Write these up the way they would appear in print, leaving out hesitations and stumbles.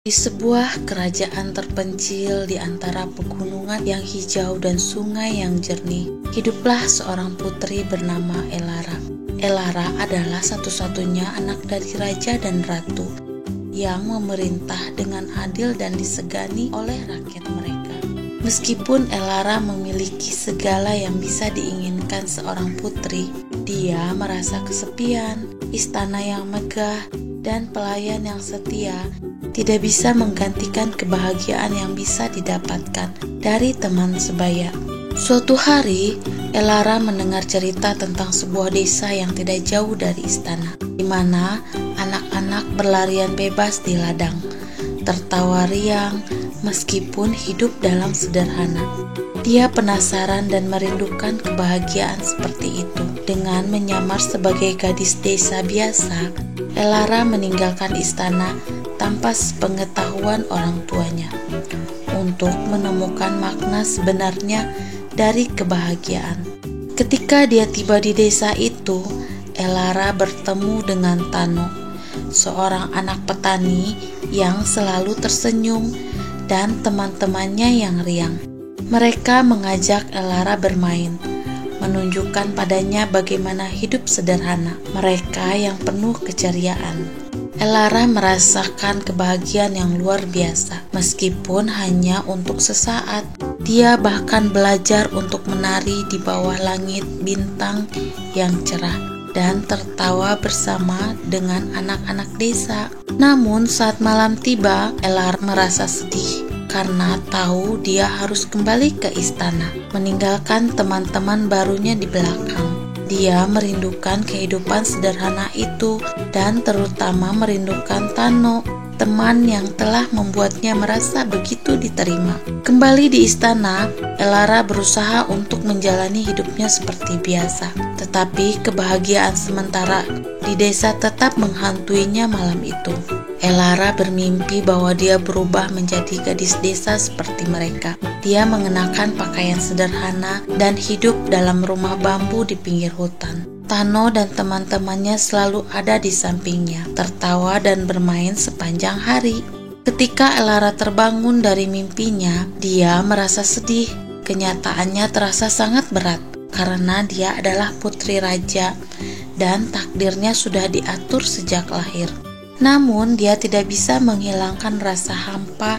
Di sebuah kerajaan terpencil di antara pegunungan yang hijau dan sungai yang jernih, hiduplah seorang putri bernama Elara. Elara adalah satu-satunya anak dari raja dan ratu yang memerintah dengan adil dan disegani oleh rakyat mereka. Meskipun Elara memiliki segala yang bisa diinginkan seorang putri, dia merasa kesepian. Istana yang megah dan pelayan yang setia tidak bisa menggantikan kebahagiaan yang bisa didapatkan dari teman sebaya. Suatu hari, Elara mendengar cerita tentang sebuah desa yang tidak jauh dari istana, di mana anak-anak berlarian bebas di ladang, tertawa riang meskipun hidup dalam sederhana. Dia penasaran dan merindukan kebahagiaan seperti itu. Dengan menyamar sebagai gadis desa biasa, Elara meninggalkan istana tanpa sepengetahuan orang tuanya untuk menemukan makna sebenarnya dari kebahagiaan. Ketika dia tiba di desa itu, Elara bertemu dengan Tano, seorang anak petani yang selalu tersenyum, dan teman-temannya yang riang. Mereka mengajak Elara bermain, menunjukkan padanya bagaimana hidup sederhana mereka yang penuh keceriaan. Elara merasakan kebahagiaan yang luar biasa, meskipun hanya untuk sesaat. Dia bahkan belajar untuk menari di bawah langit bintang yang cerah dan tertawa bersama dengan anak-anak desa. Namun saat malam tiba, Elara merasa sedih karena tahu dia harus kembali ke istana, meninggalkan teman-teman barunya di belakang. Dia merindukan kehidupan sederhana itu dan terutama merindukan Tano, teman yang telah membuatnya merasa begitu diterima. Kembali di istana, Elara berusaha untuk menjalani hidupnya seperti biasa. Tetapi kebahagiaan sementara di desa tetap menghantuinya malam itu. Elara bermimpi bahwa dia berubah menjadi gadis desa seperti mereka. Dia mengenakan pakaian sederhana dan hidup dalam rumah bambu di pinggir hutan. Tano dan teman-temannya selalu ada di sampingnya, tertawa dan bermain sepanjang hari. Ketika Elara terbangun dari mimpinya, dia merasa sedih. Kenyataannya terasa sangat berat karena dia adalah putri raja dan takdirnya sudah diatur sejak lahir. Namun dia tidak bisa menghilangkan rasa hampa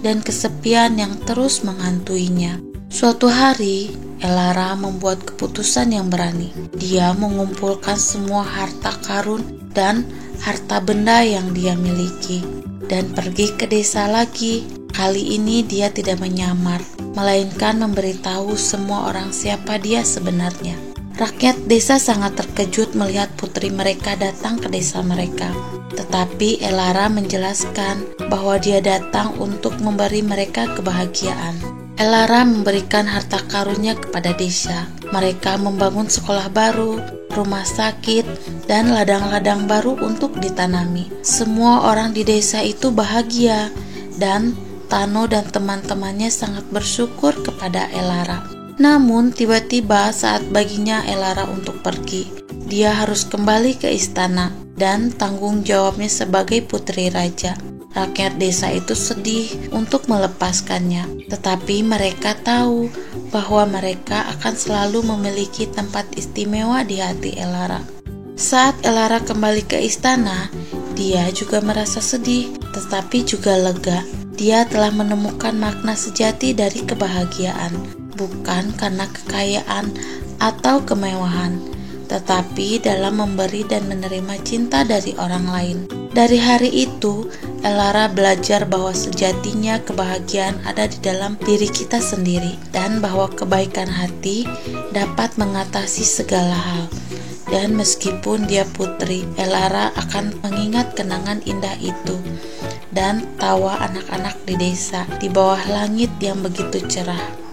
dan kesepian yang terus menghantuinya. Suatu hari, Elara membuat keputusan yang berani. Dia mengumpulkan semua harta karun dan harta benda yang dia miliki dan pergi ke desa lagi. Kali ini dia tidak menyamar, melainkan memberitahu semua orang siapa dia sebenarnya. Rakyat desa sangat terkejut melihat putri mereka datang ke desa mereka. Tetapi Elara menjelaskan bahwa dia datang untuk memberi mereka kebahagiaan. Elara memberikan harta karunnya kepada desa. Mereka membangun sekolah baru, rumah sakit, dan ladang-ladang baru untuk ditanami. Semua orang di desa itu bahagia, dan Tano dan teman-temannya sangat bersyukur kepada Elara. Namun tiba-tiba saat baginya Elara untuk pergi, dia harus kembali ke istana dan tanggung jawabnya sebagai putri raja. Rakyat desa itu sedih untuk melepaskannya, tetapi mereka tahu bahwa mereka akan selalu memiliki tempat istimewa di hati Elara. Saat Elara kembali ke istana, dia juga merasa sedih, tetapi juga lega. Dia telah menemukan makna sejati dari kebahagiaan, bukan karena kekayaan atau kemewahan, tetapi dalam memberi dan menerima cinta dari orang lain. Dari hari itu, Elara belajar bahwa sejatinya kebahagiaan ada di dalam diri kita sendiri, dan bahwa kebaikan hati dapat mengatasi segala hal. Dan meskipun dia putri, Elara akan mengingat kenangan indah itu dan tawa anak-anak di desa di bawah langit yang begitu cerah.